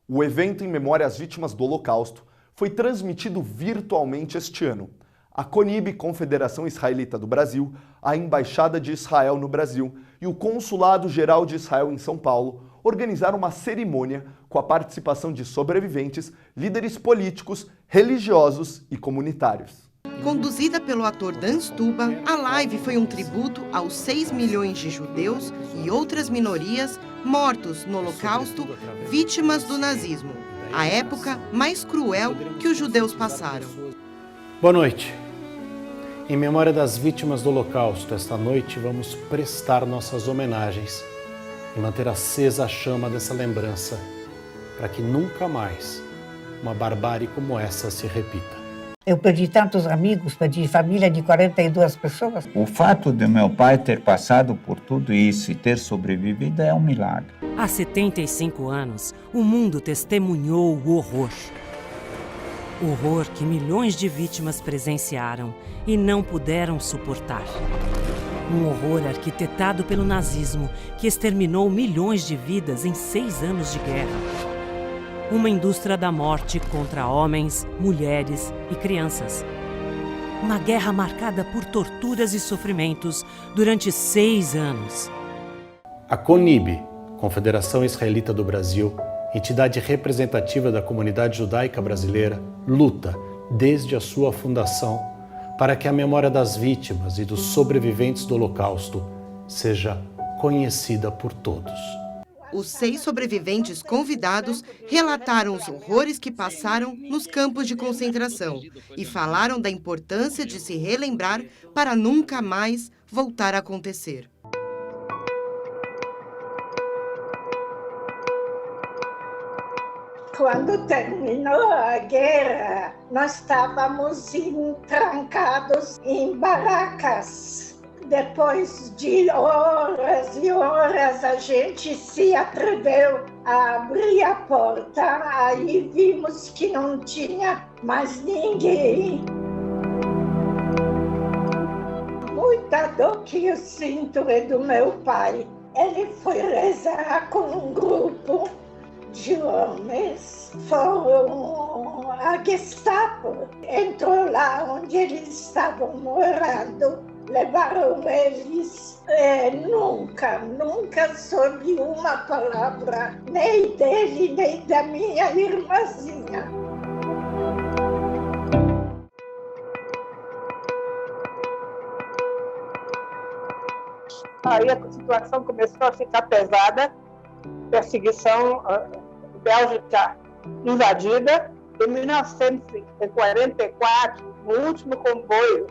O evento em memória às vítimas do Holocausto foi transmitido virtualmente este ano. A CONIB, Confederação Israelita do Brasil, a Embaixada de Israel no Brasil e o Consulado Geral de Israel em São Paulo organizaram uma cerimônia com a participação de sobreviventes, líderes políticos, religiosos e comunitários. Conduzida pelo ator Dan Stuba, a live foi um tributo aos 6 milhões de judeus e outras minorias mortos no Holocausto, vítimas do nazismo, a época mais cruel que os judeus passaram. Boa noite. Em memória das vítimas do Holocausto, esta noite vamos prestar nossas homenagens e manter acesa a chama dessa lembrança, para que nunca mais uma barbárie como essa se repita. Eu perdi tantos amigos, perdi família de 42 pessoas. O fato de meu pai ter passado por tudo isso e ter sobrevivido é um milagre. Há 75 anos, o mundo testemunhou o horror. Horror que milhões de vítimas presenciaram e não puderam suportar. Um horror arquitetado pelo nazismo que exterminou milhões de vidas em 6 anos de guerra. Uma indústria da morte contra homens, mulheres e crianças. Uma guerra marcada por torturas e sofrimentos durante 6 anos. A CONIB, Confederação Israelita do Brasil, entidade representativa da comunidade judaica brasileira, luta, desde a sua fundação, para que a memória das vítimas e dos sobreviventes do Holocausto seja conhecida por todos. Os 6 sobreviventes convidados relataram os horrores que passaram nos campos de concentração e falaram da importância de se relembrar para nunca mais voltar a acontecer. Quando terminou a guerra, nós estávamos trancados em barracas. Depois de horas e horas, a gente se atreveu a abrir a porta. Aí vimos que não tinha mais ninguém. Muita dor que eu sinto é do meu pai. Ele foi rezar com um grupo de homens. Foram a Gestapo. Entrou lá onde eles estavam morando. Levaram eles, nunca soube uma palavra, nem dele, nem da minha irmãzinha. Aí a situação começou a ficar pesada, perseguição Bélgica invadida. Em 1944, no último comboio,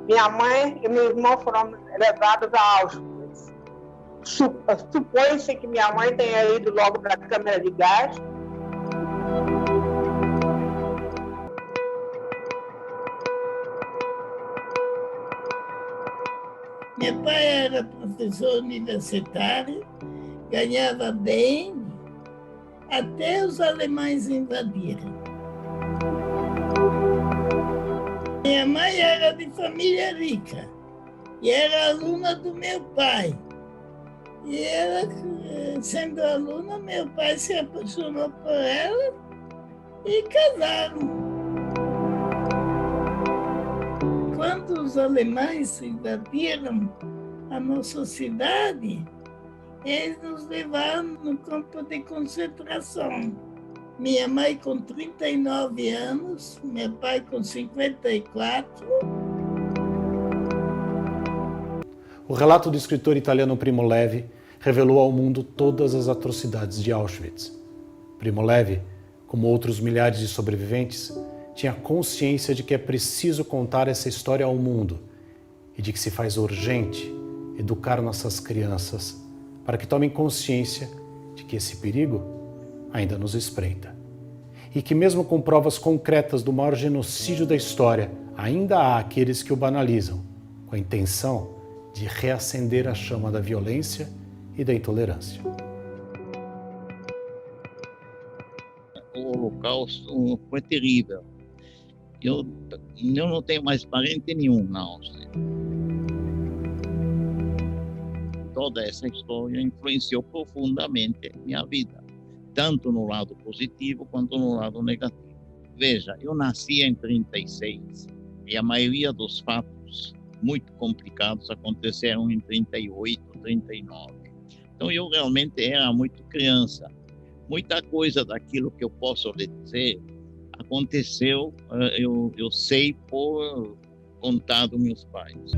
minha mãe e meu irmão foram levados a Auschwitz. Supõe-se que minha mãe tenha ido logo para a câmara de gás. Meu pai era professor universitário, ganhava bem, até os alemães invadirem. Minha mãe era de família rica e era aluna do meu pai. E ela, sendo aluna, meu pai se apaixonou por ela e casaram. Quando os alemães invadiram a nossa cidade, eles nos levaram no campo de concentração. Minha mãe com 39 anos, meu pai com 54. O relato do escritor italiano Primo Levi revelou ao mundo todas as atrocidades de Auschwitz. Primo Levi, como outros milhares de sobreviventes, tinha consciência de que é preciso contar essa história ao mundo e de que se faz urgente educar nossas crianças para que tomem consciência de que esse perigo ainda nos espreita. E que mesmo com provas concretas do maior genocídio da história, ainda há aqueles que o banalizam, com a intenção de reacender a chama da violência e da intolerância. O Holocausto foi terrível. Eu não tenho mais parente nenhum na Áustria. Toda essa história influenciou profundamente minha vida. tanto no lado positivo quanto no lado negativo. Veja, eu nasci em 36 e a maioria dos fatos muito complicados aconteceram em 38, 39. Então eu realmente era muito criança. Muita coisa daquilo que eu posso lhe dizer aconteceu, eu sei por contar dos meus pais.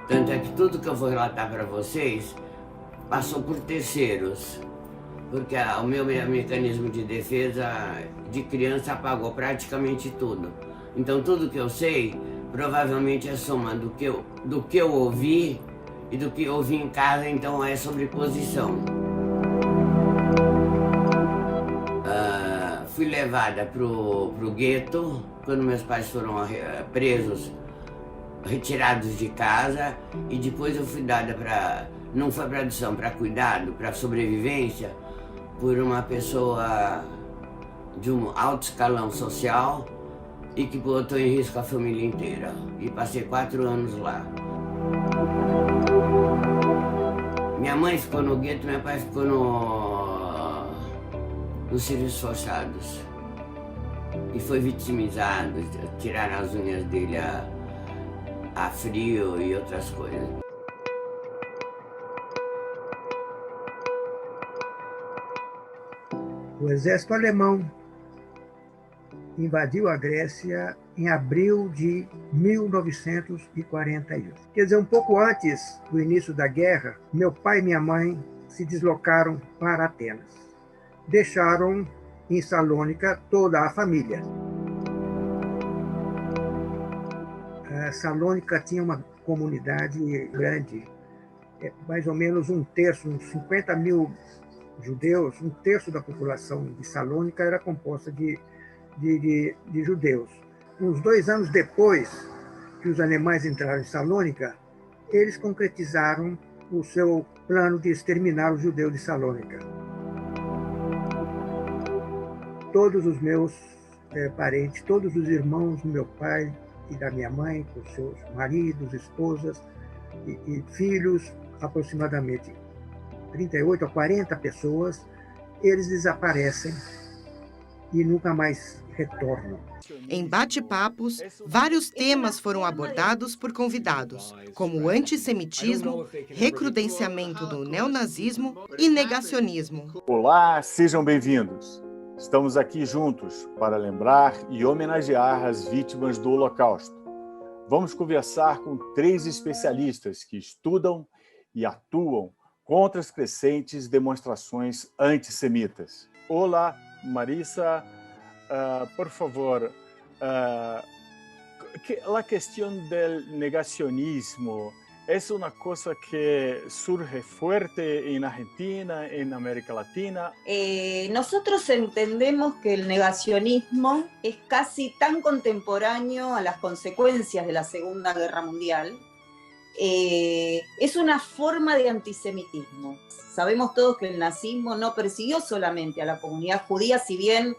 Tanto é que tudo que eu vou relatar para vocês passou por terceiros, porque o meu mecanismo de defesa de criança apagou praticamente tudo. Então tudo que eu sei provavelmente é soma do que eu ouvi e do que eu ouvi em casa, então é sobreposição. Fui levada pro gueto quando meus pais foram presos, retirados de casa, e depois eu fui dada não foi para adoção, para cuidado, para sobrevivência, por uma pessoa de um alto escalão social e que botou em risco a família inteira. E passei 4 anos lá. Minha mãe ficou no gueto, meu pai ficou nos serviços forçados. E foi vitimizado, tiraram as unhas dele a frio e outras coisas. O exército alemão invadiu a Grécia em abril de 1941. Quer dizer, um pouco antes do início da guerra, meu pai e minha mãe se deslocaram para Atenas. Deixaram em Salônica toda a família. Salônica tinha uma comunidade grande, mais ou menos um terço, uns 50 mil judeus, um terço da população de Salônica era composta de judeus. Uns 2 anos depois que os alemães entraram em Salônica, eles concretizaram o seu plano de exterminar os judeus de Salônica. Todos os meus parentes, todos os irmãos do meu pai e da minha mãe, com seus maridos, esposas e filhos, aproximadamente 38 a 40 pessoas, eles desaparecem e nunca mais retornam. Em bate-papos, vários temas foram abordados por convidados, como o antissemitismo, recrudescimento do neonazismo e negacionismo. Olá, sejam bem-vindos. Estamos aqui juntos para lembrar e homenagear as vítimas do Holocausto. Vamos conversar com 3 especialistas que estudam e atuam contra as crescentes demonstrações antissemitas. Olá, Marisa, por favor, a questão do negacionismo es una cosa que surge fuerte en Argentina, en América Latina. Nosotros entendemos que el negacionismo es casi tan contemporáneo a las consecuencias de la Segunda Guerra Mundial. Es una forma de antisemitismo. Sabemos todos que el nazismo no persiguió solamente a la comunidad judía, si bien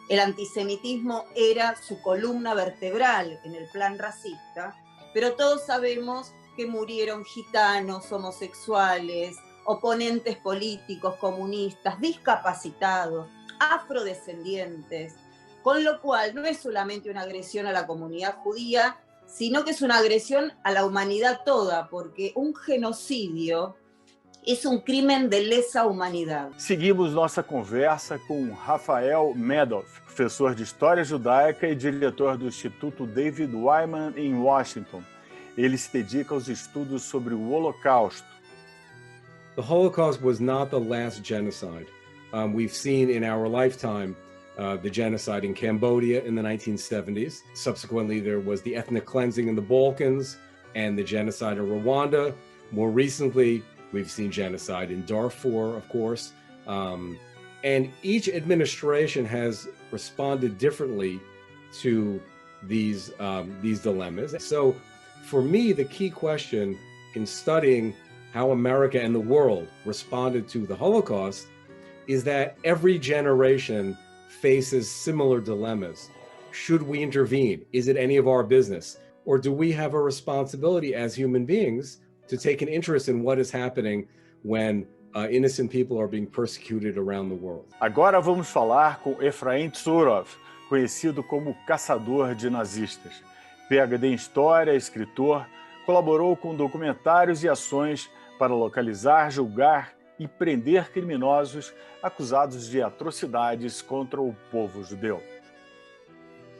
el antisemitismo era su columna vertebral en el plan racista, pero todos sabemos que murieron gitanos, homosexuales, oponentes políticos, comunistas, discapacitados, afrodescendientes, con lo cual no es solamente una agresión a la comunidad judía, sino que es una agresión a la humanidad toda, porque un genocidio es un crimen de lesa humanidad. Seguimos nossa conversa com Rafael Madoff, professor de História Judaica e diretor do Instituto David Wyman em Washington. Ele se dedica aos estudos sobre o Holocausto. The Holocaust was not the last genocide. We've seen in our lifetime the genocide in Cambodia in the 1970s. Subsequently, there was the ethnic cleansing in the Balkans and the genocide in Rwanda. More recently, we've seen genocide in Darfur, of course. And each administration has responded differently to these dilemmas. So, for me, the key question in studying how America and the world responded to the Holocaust is that every generation faces similar dilemmas. should we intervene? Is it any of our business? Or do we have a responsibility as human beings to take an interest in what is happening when innocent people are being persecuted around the world? Agora vamos falar com Efraim Tsurov, conhecido como caçador de nazistas. PhD em História, escritor, colaborou com documentários e ações para localizar, julgar e prender criminosos acusados de atrocidades contra o povo judeu.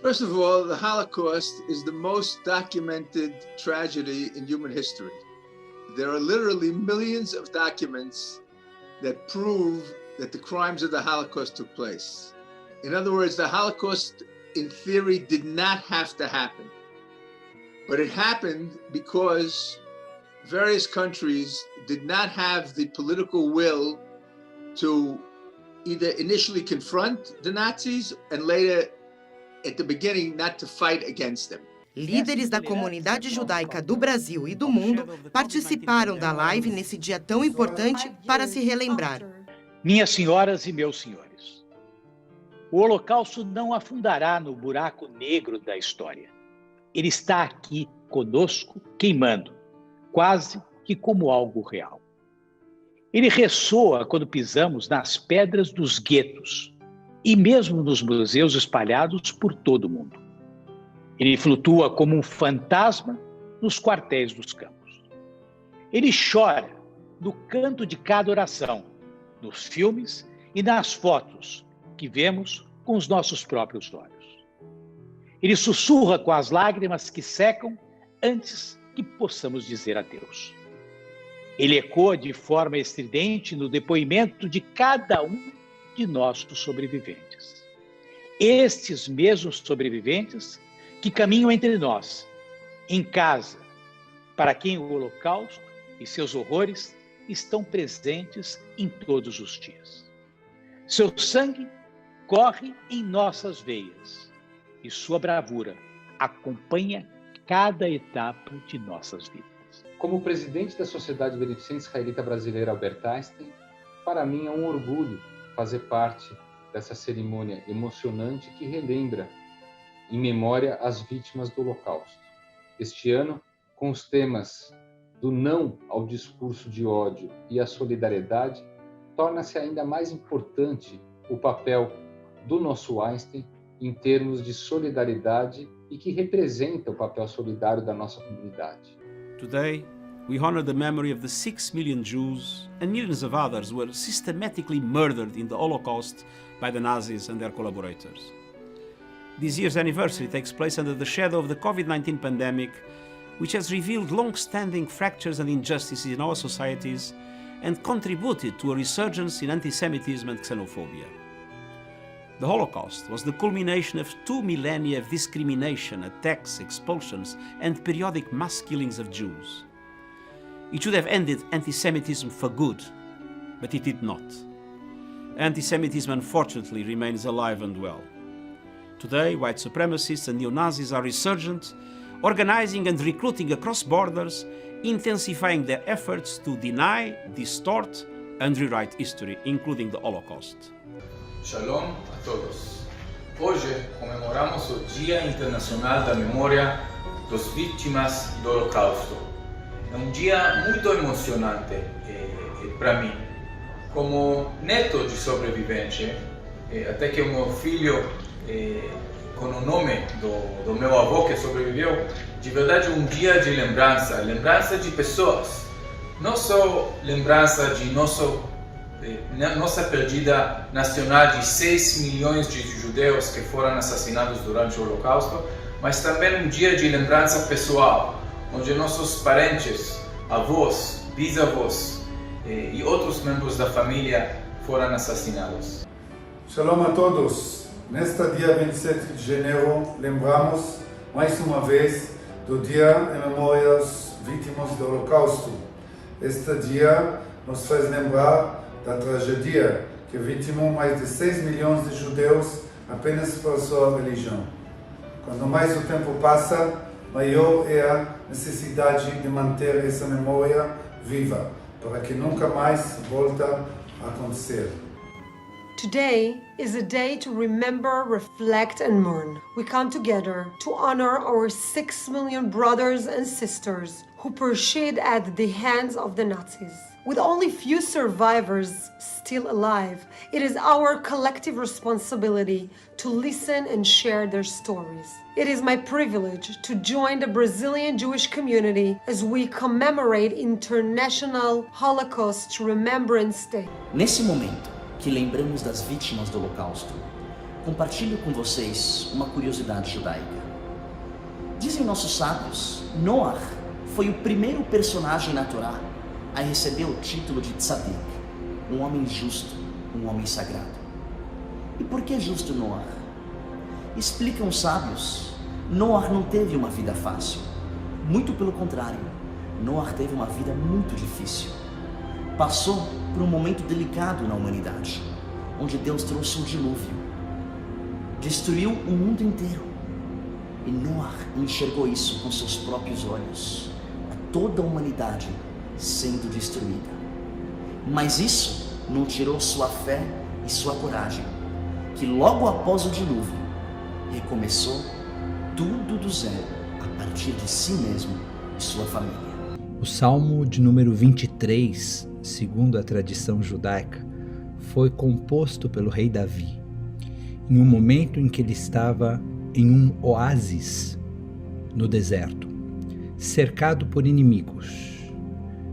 First of all, the Holocaust is the most documented tragedy in human history. There are literally millions of documents that prove that the crimes of the Holocaust took place. In other words, the Holocaust, in theory, did not have to happen. But it happened because various countries did not have the political will to either initially confront the Nazis and later, at the beginning, not to fight against them. Líderes da comunidade judaica do Brasil e do mundo participaram da live nesse dia tão importante para se relembrar. Minhas senhoras e meus senhores, o Holocausto não afundará no buraco negro da história. Ele está aqui conosco, queimando, quase que como algo real. Ele ressoa quando pisamos nas pedras dos guetos e mesmo nos museus espalhados por todo o mundo. Ele flutua como um fantasma nos quartéis dos campos. Ele chora no canto de cada oração, nos filmes e nas fotos que vemos com os nossos próprios olhos. Ele sussurra com as lágrimas que secam antes que possamos dizer adeus. Ele ecoa de forma estridente no depoimento de cada um de nossos sobreviventes. Estes mesmos sobreviventes que caminham entre nós, em casa, para quem o Holocausto e seus horrores estão presentes em todos os dias. Seu sangue corre em nossas veias e sua bravura acompanha cada etapa de nossas vidas. Como presidente da Sociedade Beneficente Israelita Brasileira Albert Einstein, para mim é um orgulho fazer parte dessa cerimônia emocionante que relembra em memória as vítimas do Holocausto. Este ano, com os temas do não ao discurso de ódio e a solidariedade, torna-se ainda mais importante o papel do nosso Einstein em termos de solidariedade e que representa o papel solidário da nossa comunidade. Today, we honor the memory of the 6 million Jews and millions of others who were systematically murdered in the Holocaust by the Nazis and their collaborators. This year's anniversary takes place under the shadow of the COVID-19 pandemic, which has revealed long-standing fractures and injustices in our societies and contributed to a resurgence in anti-Semitism and xenophobia. The Holocaust was the culmination of 2 millennia of discrimination, attacks, expulsions, and periodic mass killings of Jews. It should have ended anti-Semitism for good, but it did not. Anti-Semitism, unfortunately, remains alive and well. Today, white supremacists and neo-Nazis are resurgent, organizing and recruiting across borders, intensifying their efforts to deny, distort, and rewrite history, including the Holocaust. Shalom a todos. Hoje comemoramos o Dia Internacional da Memória das Vítimas do Holocausto. É dia muito emocionante para mim. Como neto de sobrevivente, até que o meu filho, com o nome do meu avô que sobreviveu, de verdade dia de lembrança de pessoas, não só lembrança de nossa perdida nacional de 6 milhões de judeus que foram assassinados durante o Holocausto, mas também dia de lembrança pessoal, onde nossos parentes, avós, bisavós e outros membros da família foram assassinados. Shalom a todos. Neste dia 27 de janeiro, lembramos mais uma vez do Dia em Memória das Vítimas do Holocausto. Este dia nos faz lembrar da tragédia que vitimou mais de 6 milhões de judeus apenas por sua religião. Quanto mais o tempo passa, maior é a necessidade de manter essa memória viva, para que nunca mais volte a acontecer. Today is a day to remember, reflect, and mourn. We come together to honor our 6 million brothers and sisters who perished at the hands of the Nazis. With only few survivors still alive, it is our collective responsibility to listen and share their stories. It is my privilege to join the Brazilian Jewish community as we commemorate International Holocaust Remembrance Day. Nesse momento que lembramos das vítimas do Holocausto, compartilho com vocês uma curiosidade judaica. Dizem nossos sábios, Noah foi o primeiro personagem na Torá a receber o título de Tzadik, um homem justo, um homem sagrado. E por que justo Noah? Explicam os sábios, Noah não teve uma vida fácil. Muito pelo contrário, Noah teve uma vida muito difícil. Passou por um momento delicado na humanidade, onde Deus trouxe um dilúvio. Destruiu o mundo inteiro. E Noah enxergou isso com seus próprios olhos. Toda a humanidade sendo destruída. Mas isso não tirou sua fé e sua coragem, que logo após o dilúvio, recomeçou tudo do zero, a partir de si mesmo e sua família. O Salmo de número 23, segundo a tradição judaica, foi composto pelo rei Davi, em um momento em que ele estava em um oásis no deserto, cercado por inimigos.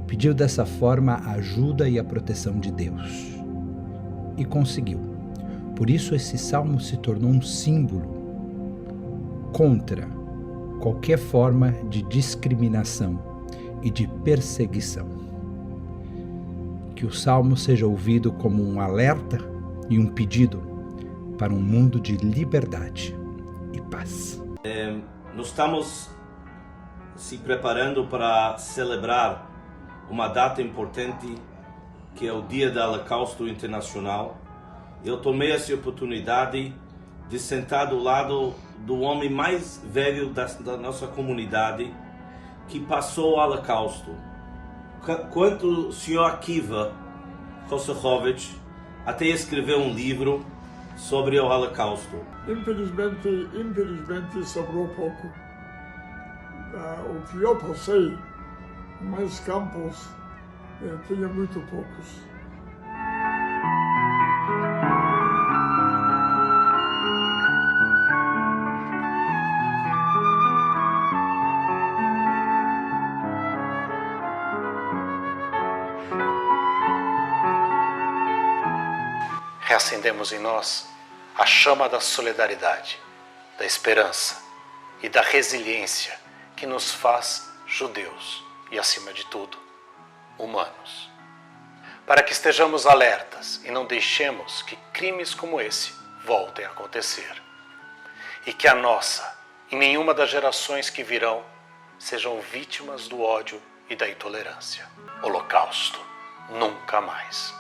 Pediu dessa forma a ajuda e a proteção de Deus. E conseguiu. Por isso esse salmo se tornou um símbolo contra qualquer forma de discriminação e de perseguição. Que o salmo seja ouvido como um alerta e um pedido para um mundo de liberdade e paz. Nós estamos se preparando para celebrar uma data importante, que é o Dia do Holocausto Internacional. Eu tomei essa oportunidade de sentar do lado do homem mais velho da nossa comunidade, que passou o Holocausto. Quanto o senhor Akiva Kossachovich até escreveu um livro sobre o Holocausto. Infelizmente sobrou pouco. O que eu passei, mais campos, tinha muito poucos. Reacendemos em nós a chama da solidariedade, da esperança e da resiliência que nos faz judeus e, acima de tudo, humanos. Para que estejamos alertas e não deixemos que crimes como esse voltem a acontecer. E que a nossa e nenhuma das gerações que virão sejam vítimas do ódio e da intolerância. Holocausto, nunca mais.